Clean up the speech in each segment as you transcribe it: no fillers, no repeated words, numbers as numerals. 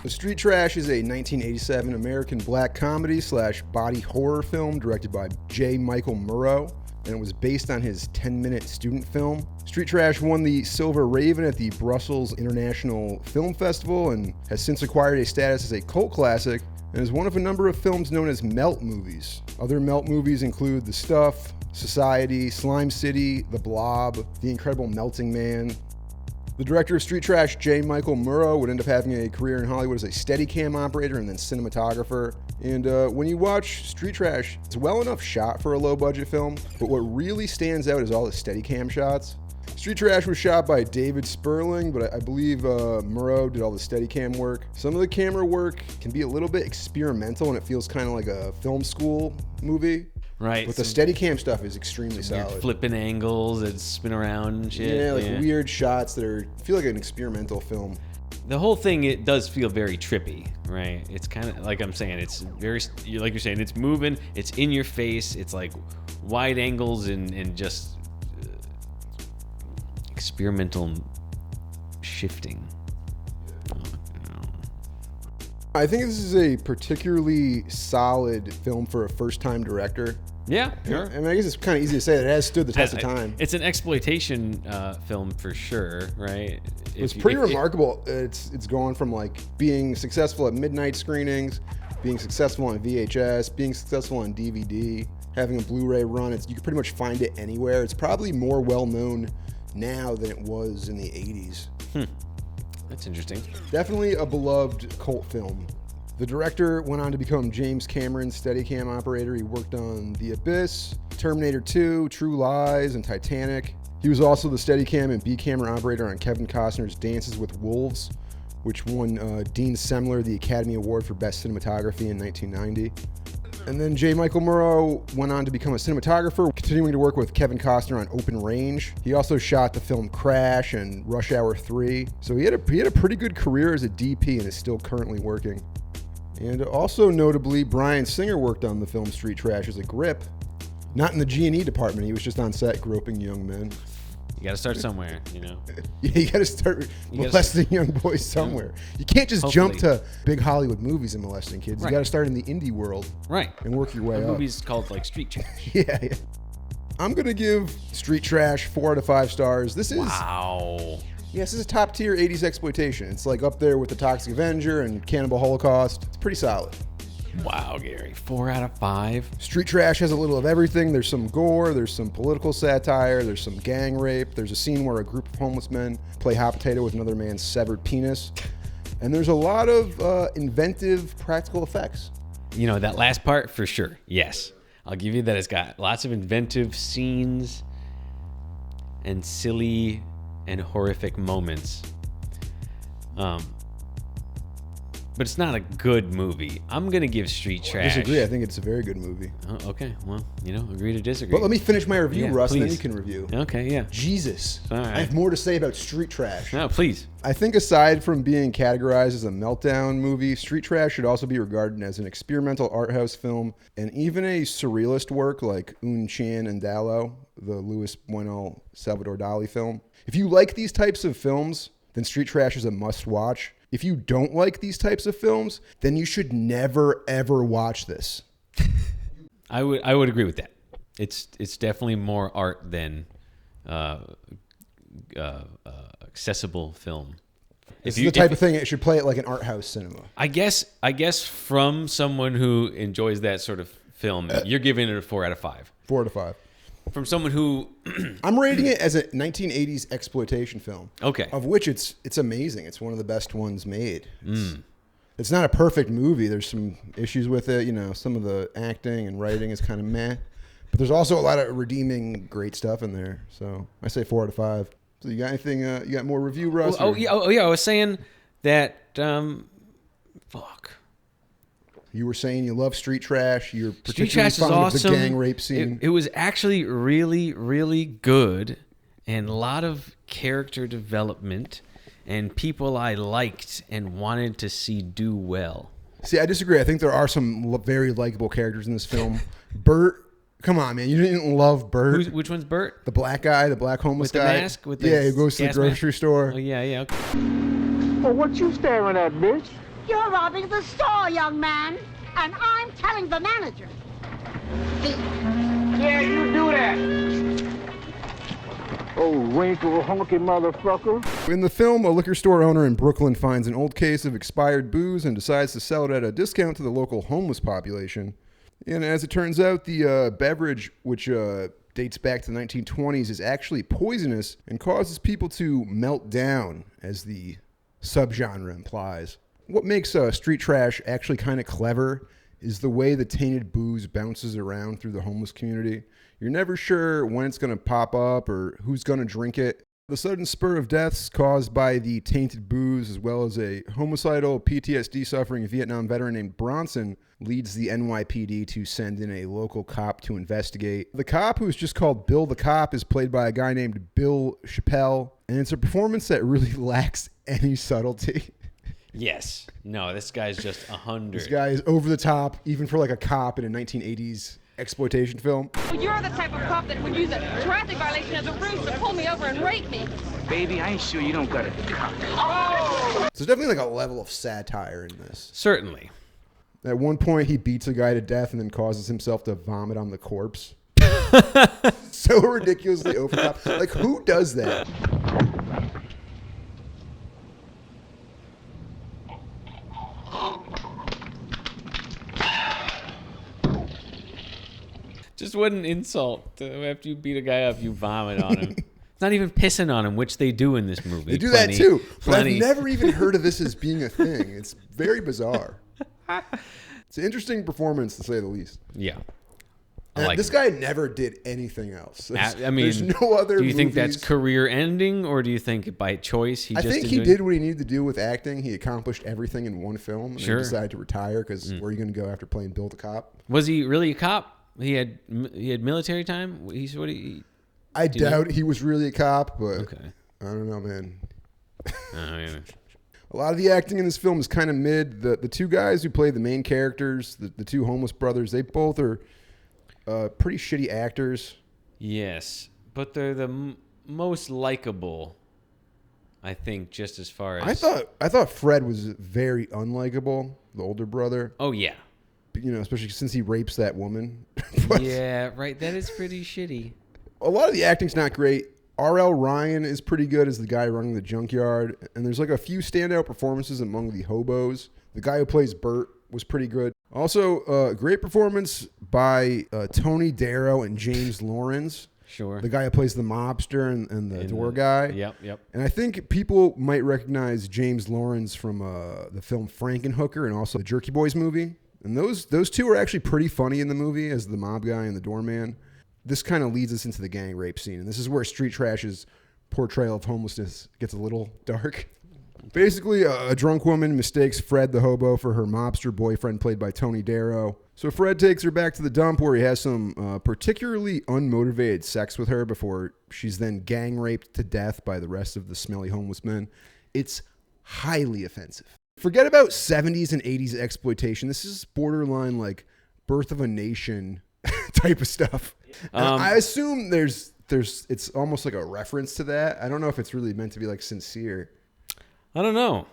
Street Trash is a 1987 American black comedy / body horror film directed by J. Michael Murrow, and it was based on his 10-minute student film. Street Trash won the Silver Raven at the Brussels International Film Festival and has since acquired a status as a cult classic and is one of a number of films known as melt movies. Other melt movies include The Stuff, Society, Slime City, The Blob, The Incredible Melting Man. The director of Street Trash, J. Michael Murrow, would end up having a career in Hollywood as a Steadicam operator and then cinematographer. And when you watch Street Trash, it's well enough shot for a low-budget film, but what really stands out is all the Steadicam shots. Street Trash was shot by David Sperling, but I believe Murrow did all the Steadicam work. Some of the camera work can be a little bit experimental, and it feels kind of like a film school movie. Right. But the Steadicam stuff is extremely solid. Flipping angles that spin around and shit. Yeah, like weird shots that feel like an experimental film. The whole thing, it does feel very trippy, right? It's kind of like I'm saying, it's very, like you're saying, it's moving, it's in your face, it's like wide angles and just experimental shifting. I think this is a particularly solid film for a first-time director. Yeah, sure. I mean, I guess it's kind of easy to say that it has stood the test of time. It's an exploitation film for sure, right? It's pretty remarkable. It's going from like being successful at midnight screenings, being successful on VHS, being successful on DVD, having a Blu-ray run. You can pretty much find it anywhere. It's probably more well-known now than it was in the 80s. That's interesting. Definitely a beloved cult film. The director went on to become James Cameron's Steadicam operator. He worked on The Abyss, Terminator 2, True Lies, and Titanic. He was also the Steadicam and B-camera operator on Kevin Costner's Dances with Wolves, which won Dean Semler the Academy Award for Best Cinematography in 1990. And then J. Michael Murrow went on to become a cinematographer, continuing to work with Kevin Costner on Open Range. He also shot the film Crash and Rush Hour 3. So he had a pretty good career as a DP and is still currently working. And also notably, Bryan Singer worked on the film Street Trash as a grip. Not in the G&E department, he was just on set groping young men. You gotta start somewhere, you know? Yeah, you gotta start molesting young boys somewhere. You can't just jump to big Hollywood movies and molesting kids. You gotta start in the indie world. Right. And work your way up. Movies called like Street Trash. Yeah. I'm gonna give Street Trash 4 out of 5 stars. This is... Wow. Yes, this is top tier 80s exploitation. It's like up there with The Toxic Avenger and Cannibal Holocaust. It's pretty solid. Wow, Gary. 4 out of 5. Street Trash has a little of everything. There's some gore, there's some political satire, there's some gang rape, there's a scene where a group of homeless men play hot potato with another man's severed penis, and there's a lot of inventive practical effects. You know, that last part, for sure, yes. I'll give you that. It's got lots of inventive scenes and silly and horrific moments. But it's not a good movie. I'm going to give Street Trash... I disagree. I think it's a very good movie. Oh, okay. Well, agree to disagree. But let me finish my review, Russ, please. and then you can review. Okay, yeah. Jesus. All right. I have more to say about Street Trash. No, please. I think aside from being categorized as a meltdown movie, Street Trash should also be regarded as an experimental art house film and even a surrealist work like Un Chien Andalo, the Luis Buñuel Salvador Dali film. If you like these types of films, then Street Trash is a must-watch. If you don't like these types of films, then you should never, ever watch this. I would agree with that. It's definitely more art than accessible film. It's the type of thing it should play at like an art house cinema. I guess from someone who enjoys that sort of film, you're giving it a 4 out of 5. 4 out of 5. From someone who... I'm rating it as a 1980s exploitation film. Okay. Of which it's amazing. It's one of the best ones made. It's not a perfect movie. There's some issues with it. Some of the acting and writing is kind of meh. But there's also a lot of redeeming great stuff in there. So I say 4 out of 5. So you got anything? You got more review, Russ? Oh yeah. I was saying that... fuck. You were saying you love Street Trash. You're Street particularly Trash fond is awesome. of the gang rape scene. It was actually really, really good, and a lot of character development, and people I liked and wanted to see do well. See, I disagree. I think there are some very likable characters in this film. Bert, come on, man. You didn't love Bert. Which one's Bert? The black guy, the black homeless guy. With the mask? With he goes to the grocery store. Oh, yeah. Okay. Well, what you staring at, bitch? You're robbing the store, young man, and I'm telling the manager. Yeah, you do that. Oh, wrinkle honky motherfucker. In the film, a liquor store owner in Brooklyn finds an old case of expired booze and decides to sell it at a discount to the local homeless population. And as it turns out, the beverage, which dates back to the 1920s, is actually poisonous and causes people to melt down, as the subgenre implies. What makes street trash actually kind of clever is the way the tainted booze bounces around through the homeless community. You're never sure when it's going to pop up or who's going to drink it. The sudden spur of deaths caused by the tainted booze, as well as a homicidal PTSD suffering Vietnam veteran named Bronson, leads the NYPD to send in a local cop to investigate. The cop, who's just called Bill the Cop, is played by a guy named Bill Chappelle, and it's a performance that really lacks any subtlety. Yes. No, this guy's just 100. This guy is over the top, even for like a cop in a 1980s exploitation film. You're the type of cop that would use a traffic violation as a ruse to pull me over and rape me. Baby, I ain't sure you don't got a cock. So there's definitely like a level of satire in this. Certainly. At one point, he beats a guy to death and then causes himself to vomit on the corpse. So ridiculously over the top. Like, who does that? Just what an insult. After you beat a guy up, you vomit on him. It's not even pissing on him, which they do in this movie. They do that too. But I've never even heard of this as being a thing. It's very bizarre. It's an interesting performance, to say the least. Yeah. Like this guy never did anything else. I mean, there's no other do you think movies. that's career ending, or do you think by choice he I just think he did what he needed to do with acting. He accomplished everything in one film, and then decided to retire because where are you going to go after playing Bill the Cop? Was he really a cop? He had military time. I doubt he was really a cop, but okay. I don't know, man. Yeah. A lot of the acting in this film is kind of mid. The two guys who play the main characters, the two homeless brothers, they both are pretty shitty actors. Yes, but they're the most likable, I think, just as far as... I thought Fred was very unlikable, the older brother. Oh, yeah. You know, especially since he rapes that woman. Yeah, right. That is pretty shitty. A lot of the acting's not great. R.L. Ryan is pretty good as the guy running the junkyard. And there's like a few standout performances among the hobos. The guy who plays Bert was pretty good. Also, great performance by Tony Darrow and James Lawrence. Sure. The guy who plays the mobster and the door guy. Yep. And I think people might recognize James Lawrence from the film Frankenhooker and also the Jerky Boys movie. And those two are actually pretty funny in the movie as the mob guy and the doorman. This kind of leads us into the gang rape scene. And this is where Street Trash's portrayal of homelessness gets a little dark. Basically, a drunk woman mistakes Fred the hobo for her mobster boyfriend played by Tony Darrow. So Fred takes her back to the dump where he has some particularly unmotivated sex with her before she's then gang raped to death by the rest of the smelly homeless men. It's highly offensive. Forget about 70s and 80s exploitation. This is borderline like Birth of a Nation type of stuff. I assume there's it's almost like a reference to that. I don't know if it's really meant to be like sincere. I don't know.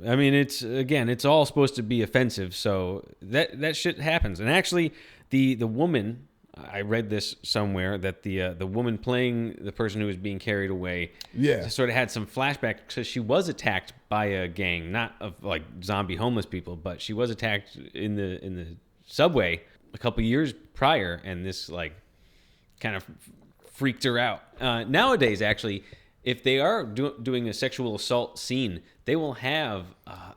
I mean, it's all supposed to be offensive, so that shit happens. And actually, the woman, I read this somewhere, that the woman playing the person who was being carried away, sort of had some flashback because she was attacked by a gang, not of like zombie homeless people, but she was attacked in the subway a couple years prior, and this like kind of freaked her out. Nowadays, actually, if they are doing a sexual assault scene, they will have,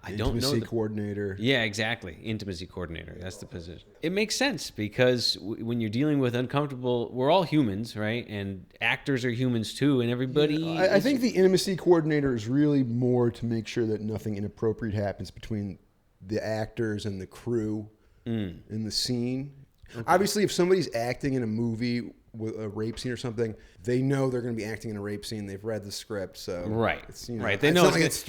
Intimacy coordinator. Yeah, exactly. Intimacy coordinator. That's the position. It makes sense because when you're dealing with uncomfortable, we're all humans, right? And actors are humans too, and everybody... I think the intimacy coordinator is really more to make sure that nothing inappropriate happens between the actors and the crew in the scene. Okay. Obviously, if somebody's acting in a movie with a rape scene or something, they know they're going to be acting in a rape scene. They've read the script, so right. It's, you know, right. They know it's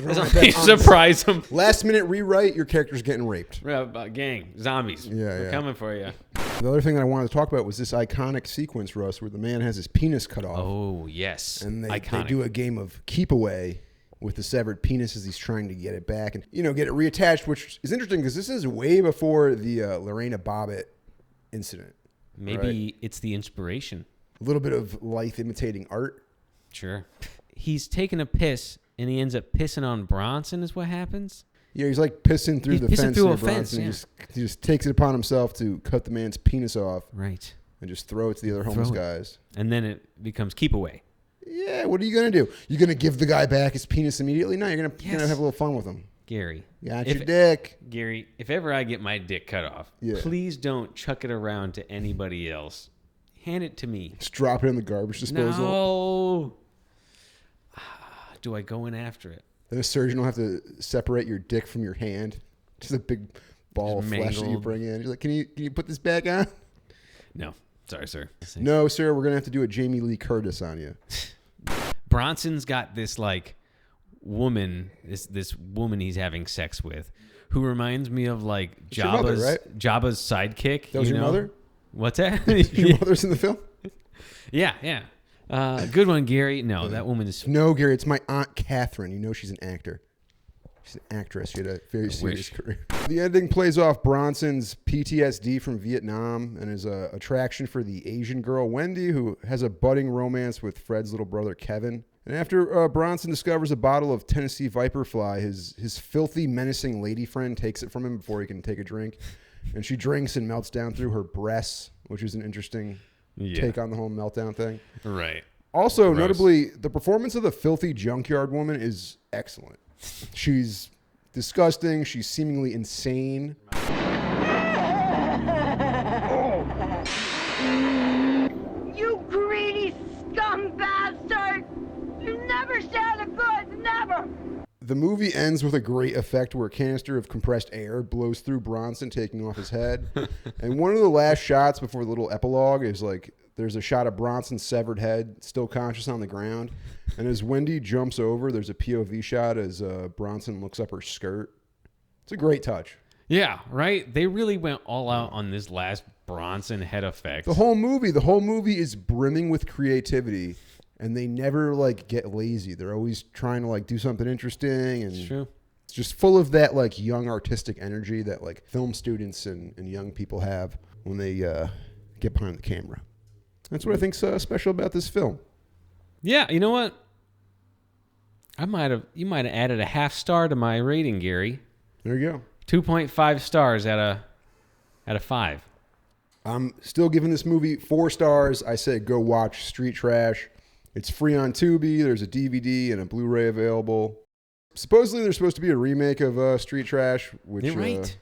surprise them. Last minute rewrite, your character's getting raped. Gang, zombies. We're coming for you. The other thing that I wanted to talk about was this iconic sequence, Russ, where the man has his penis cut off. Oh yes, and they do a game of keep away. with the severed penis as he's trying to get it back and, get it reattached, which is interesting because this is way before the Lorena Bobbitt incident. Maybe it's the inspiration. A little bit of life imitating art. Sure. He's taking a piss and he ends up pissing on Bronson is what happens? Yeah, he's like pissing through the fence. Through a Bronson. fence, He just takes it upon himself to cut the man's penis off. Right. And just throw it to the other homeless guys. And then it becomes keep away. Yeah, what are you going to do? You're going to give the guy back his penis immediately? No, you're going to have a little fun with him. Gary. Got your dick. Gary, if ever I get my dick cut off, please don't chuck it around to anybody else. Hand it to me. Just drop it in the garbage disposal. No. Do I go in after it? Then a surgeon will have to separate your dick from your hand. Just a big ball of flesh that you bring in. You're like, can you put this back on? No. Sorry, sir. No, sir. We're going to have to do a Jamie Lee Curtis on you. Bronson's got this woman, this woman he's having sex with, who reminds me of Jabba's right? Jabba's sidekick. That was your mother? What's that? Your mother's in the film? Yeah. Good one, Gary. No, that woman is... No, Gary, it's my Aunt Catherine. You know she's an actor. She's an actress. She had a very serious career. The ending plays off Bronson's PTSD from Vietnam and his attraction for the Asian girl, Wendy, who has a budding romance with Fred's little brother, Kevin. And after Bronson discovers a bottle of Tennessee Viper Fly, his filthy, menacing lady friend takes it from him before he can take a drink. And she drinks and melts down through her breasts, which is an interesting take on the whole meltdown thing. Right. Also, notably, the performance of the filthy junkyard woman is excellent. She's disgusting. She's seemingly insane. You greedy scum bastard! You never said a good, never! The movie ends with a great effect where a canister of compressed air blows through Bronson, taking off his head. And one of the last shots before the little epilogue is there's a shot of Bronson's severed head, still conscious on the ground. And as Wendy jumps over, there's a POV shot as Bronson looks up her skirt. It's a great touch. Yeah, right? They really went all out on this last Bronson head effect. The whole movie is brimming with creativity, and they never get lazy. They're always trying to do something interesting, and it's true. It's just full of that young artistic energy that film students and young people have when they get behind the camera. That's what I think's special about this film. Yeah, you know what? You might have added a half star to my rating, Gary. There you go. 2.5 stars out of 5. I'm still giving this movie 4 stars. I say go watch Street Trash. It's free on Tubi. There's a DVD and a Blu-ray available. Supposedly there's supposed to be a remake of Street Trash, which You're right.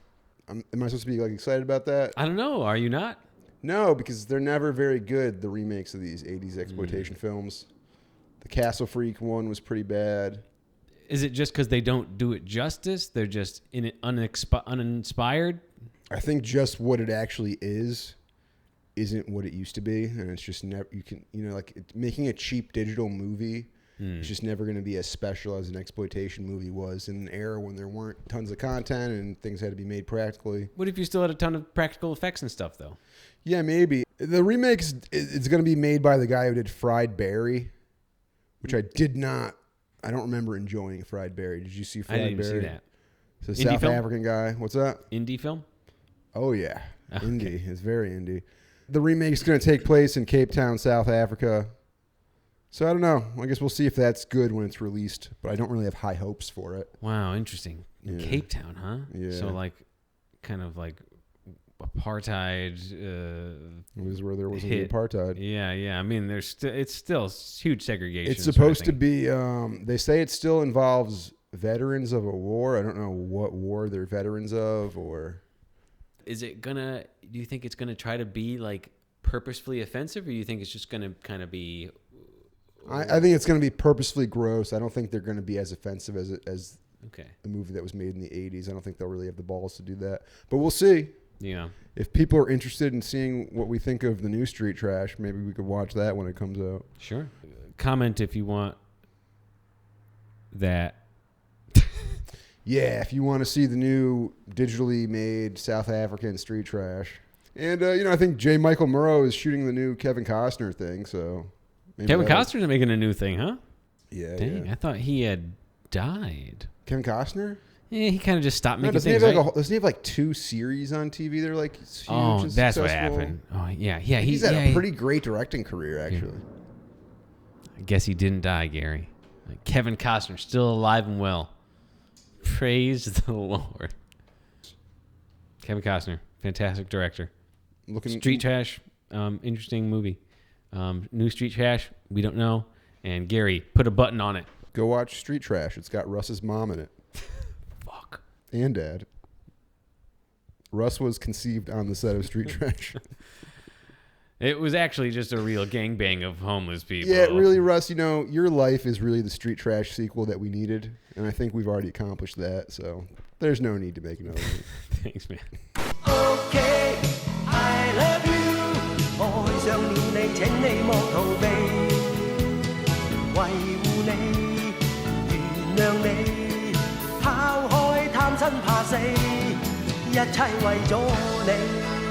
Am I supposed to be excited about that? I don't know. Are you not? No, because they're never very good, the remakes of these 80s exploitation films. The Castle Freak one was pretty bad. Is it just because they don't do it justice? They're just uninspired? I think just what it actually isn't what it used to be, and it's just never. Making a cheap digital movie is just never going to be as special as an exploitation movie was in an era when there weren't tons of content and things had to be made practically. What if you still had a ton of practical effects and stuff, though? Yeah, maybe the remakes. It's going to be made by the guy who did Fried Barry, which I did not. I don't remember enjoying Fried Barry. Did you see Fried Barry? I didn't even see that. It's a South African guy. What's that? Indie film? Oh, yeah. Okay. Indie. It's very indie. The remake's going to take place in Cape Town, South Africa. So I don't know. I guess we'll see if that's good when it's released, but I don't really have high hopes for it. Wow, interesting. Yeah. Cape Town, huh? Yeah. So kind of apartheid. It was where there was apartheid. Yeah. I mean, it's still huge segregation. It's supposed to be. They say it still involves veterans of a war. I don't know what war they're veterans of, or. Is it gonna? Do you think it's gonna try to be purposefully offensive, or do you think it's just gonna kind of be? I think it's gonna be purposefully gross. I don't think they're gonna be as offensive as okay. a movie that was made in the 80s. I don't think they'll really have the balls to do that. But we'll see. Yeah. If people are interested in seeing what we think of the new Street Trash, maybe we could watch that when it comes out. Sure. Comment if you want that. Yeah, if you want to see the new digitally made South African Street Trash. And, I think J. Michael Murrow is shooting the new Kevin Costner thing, so... Kevin Costner's making a new thing, huh? Yeah, Dang, yeah. I thought he had died. Kevin Costner? Yeah, he kind of just stopped No, making doesn't things. he have like right? doesn't he have like 2 series on TV? They're like huge Oh, and that's what successful? happened. Oh, yeah. Yeah, He's had a pretty great directing career, actually. I guess he didn't die, Gary. Like, Kevin Costner, still alive and well. Praise the Lord. Kevin Costner, fantastic director. Street Trash, interesting movie. New Street Trash, we don't know. And Gary, put a button on it. Go watch Street Trash. It's got Russ's mom in it. Fuck. And dad. Russ was conceived on the set of Street Trash. It was actually just a real gangbang of homeless people. Yeah, really, Russ, your life is really the Street Trash sequel that we needed. And I think we've already accomplished that. So there's no need to make another one. Thanks, man. Okay, I love you。愛上了你，請你莫逃避，維護你，原諒你，拋開貪生怕死，一切為咗你。